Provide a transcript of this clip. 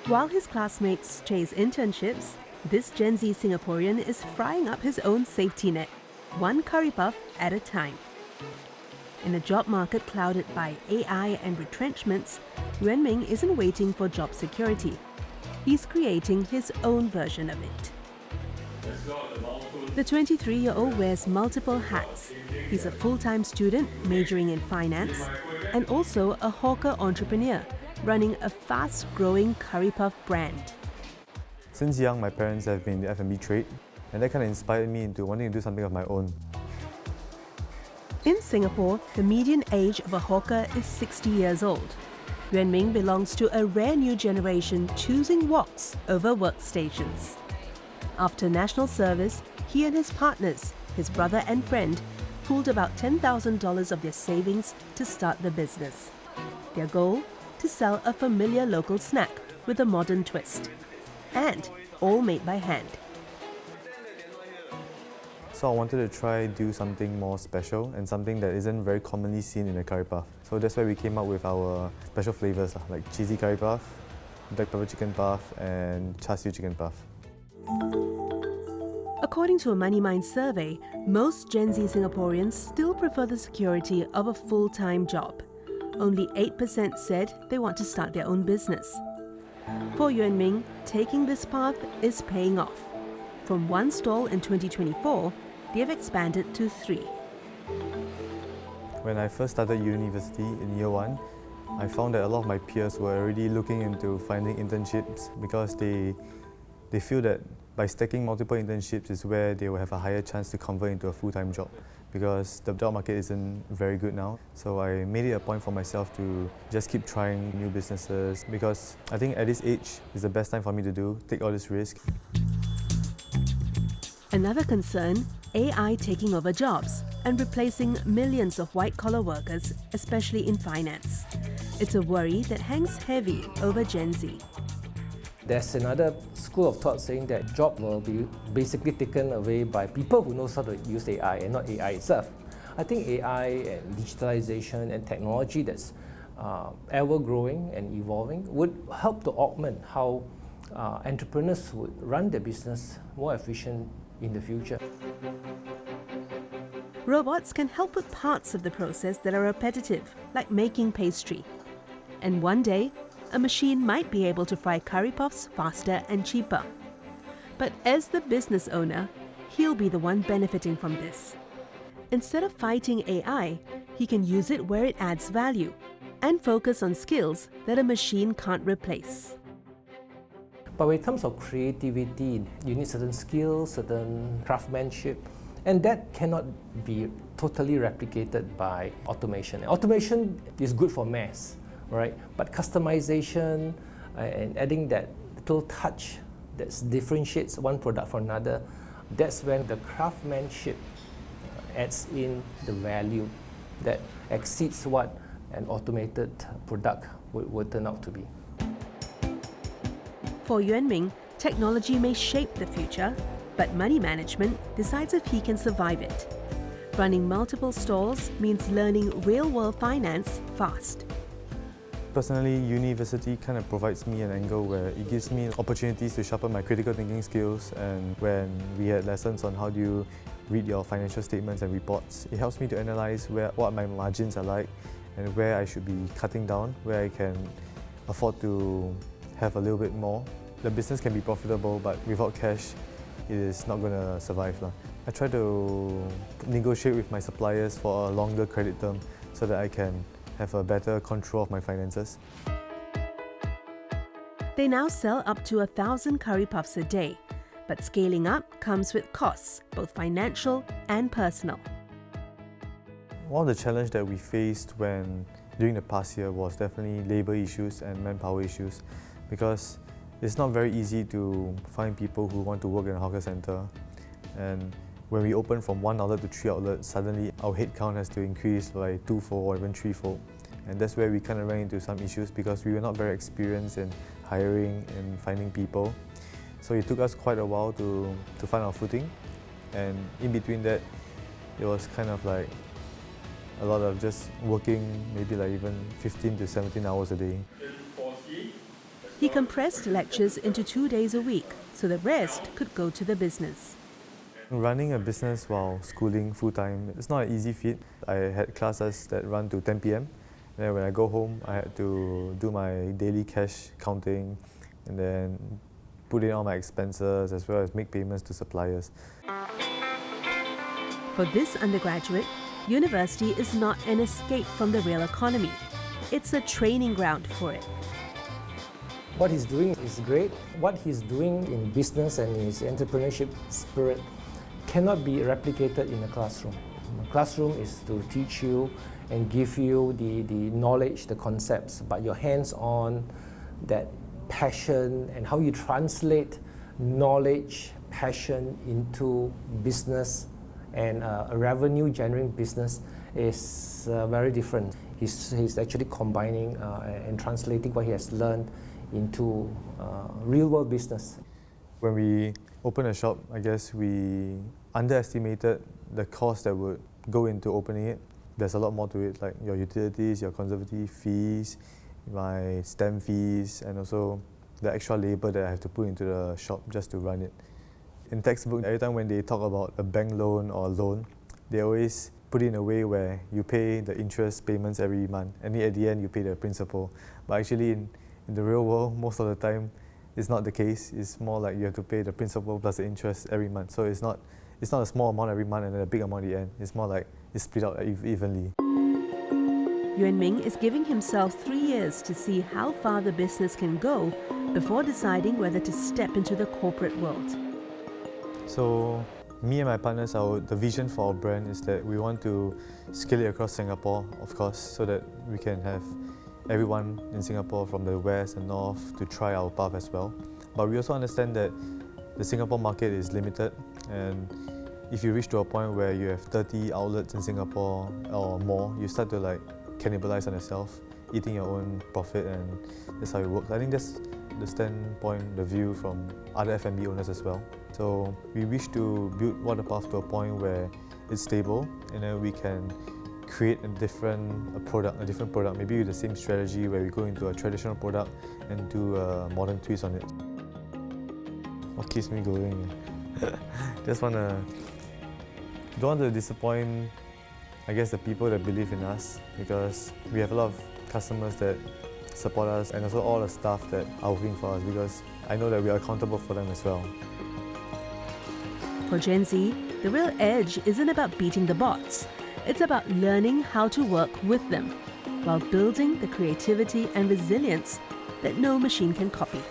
While his classmates chase internships, this Gen Z Singaporean is frying up his own safety net, one curry puff at a time. In a job market clouded by AI and retrenchments, Yuan Ming isn't waiting for job security. He's creating his own version of it. The 23-year-old wears multiple hats. He's a full-time student majoring in finance and also a hawker entrepreneur running a fast-growing curry puff brand. Since young, my parents have been in the F&B trade, and that kind of inspired me into wanting to do something of my own. In Singapore, the median age of a hawker is 60 years old. Yuan Ming belongs to a rare new generation choosing woks over workstations. After national service, he and his partners, his brother and friend, pooled about $10,000 of their savings to start the business. Their goal? To sell a familiar local snack with a modern twist. And all made by hand. So I wanted to try do something more special and something that isn't very commonly seen in a curry puff. So that's why we came up with our special flavors like cheesy curry puff, black pepper chicken puff and char siu chicken puff. According to a moneymind survey, most Gen Z Singaporeans still prefer the security of a full-time job. Only 8% said they want to start their own business. For Yuan Ming, taking this path is paying off. From one stall in 2024, they have expanded to 3. When I first started university in year 1, I found that a lot of my peers were already looking into finding internships because they feel that by stacking multiple internships is where they will have a higher chance to convert into a full-time job because the job market isn't very good now. So I made it a point for myself to just keep trying new businesses because I think at this age is the best time for me to take all this risk. Another concern, AI taking over jobs and replacing millions of white-collar workers, especially in finance. It's a worry that hangs heavy over Gen Z. There's another school of thought saying that job will be basically taken away by people who know how to use AI and not AI itself. I think AI and digitalization and technology that's ever growing and evolving would help to augment how entrepreneurs would run their business more efficient in the future. Robots can help with parts of the process that are repetitive, like making pastry. And one day, a machine might be able to fry curry puffs faster and cheaper. But as the business owner, he'll be the one benefiting from this. Instead of fighting AI, he can use it where it adds value and focus on skills that a machine can't replace. But in terms of creativity, you need certain skills, certain craftsmanship, and that cannot be totally replicated by automation. Automation is good for mass, right? But customization and adding that little touch that differentiates one product from another, that's when the craftsmanship adds in the value that exceeds what an automated product would turn out to be. For Yuan Ming, technology may shape the future, but money management decides if he can survive it. Running multiple stalls means learning real-world finance fast. Personally, university kind of provides me an angle where it gives me opportunities to sharpen my critical thinking skills, and when we had lessons on how do you read your financial statements and reports, it helps me to analyze what my margins are like and where I should be cutting down, where I can afford to have a little bit more. The business can be profitable, but without cash, it is not going to survive. I try to negotiate with my suppliers for a longer credit term so that I can have a better control of my finances. They now sell up to 1,000 curry puffs a day, but scaling up comes with costs, both financial and personal. One of the challenges that we faced during the past year was definitely labour issues and manpower issues, because it's not very easy to find people who want to work in a hawker centre. And when we open from 1 outlet to 3 outlets, suddenly our headcount has to increase by 2-fold or even 3-fold. And that's where we kind of ran into some issues because we were not very experienced in hiring and finding people. So it took us quite a while to find our footing. And in between that, it was kind of like a lot of just working maybe like even 15 to 17 hours a day. He compressed lectures into 2 days a week so the rest could go to the business. Running a business while schooling full-time, it's not an easy feat. I had classes that run to 10 p.m. And then when I go home, I had to do my daily cash counting and then put in all my expenses as well as make payments to suppliers. For this undergraduate, university is not an escape from the real economy. It's a training ground for it. What he's doing is great. What he's doing in business and his entrepreneurship spirit cannot be replicated in a classroom. A classroom is to teach you and give you the knowledge, the concepts, but your hands-on, that passion and how you translate knowledge, passion into business and a revenue-generating business is very different. He's actually combining and translating what he has learned into real-world business. When we opened a shop, I guess we underestimated the cost that would go into opening it. There's a lot more to it, like your utilities, your conservative fees, my stamp fees, and also the extra labor that I have to put into the shop just to run it. In textbook, every time when they talk about a bank loan or a loan, they always put it in a way where you pay the interest payments every month, and at the end you pay the principal. But actually in the real world, most of the time, it's not the case. It's more like you have to pay the principal plus the interest every month. So it's not a small amount every month and then a big amount at the end. It's more like it's split out evenly. Yuan Ming is giving himself 3 years to see how far the business can go before deciding whether to step into the corporate world. So me and my partners, the vision for our brand is that we want to scale it across Singapore, of course, so that we can have everyone in Singapore from the west and north to try our path as well. But we also understand that the Singapore market is limited, and if you reach to a point where you have 30 outlets in Singapore or more, you start to like cannibalize on yourself, eating your own profit, and that's how it works. I think that's the standpoint, the view from other F&B owners as well. So we wish to build Waterpath to a point where it's stable and then we can create a different product, maybe with the same strategy where we go into a traditional product and do a modern twist on it. What keeps me going? Don't want to disappoint, I guess, the people that believe in us, because we have a lot of customers that support us and also all the staff that are working for us, because I know that we are accountable for them as well. For Gen Z, the real edge isn't about beating the bots. It's about learning how to work with them while building the creativity and resilience that no machine can copy.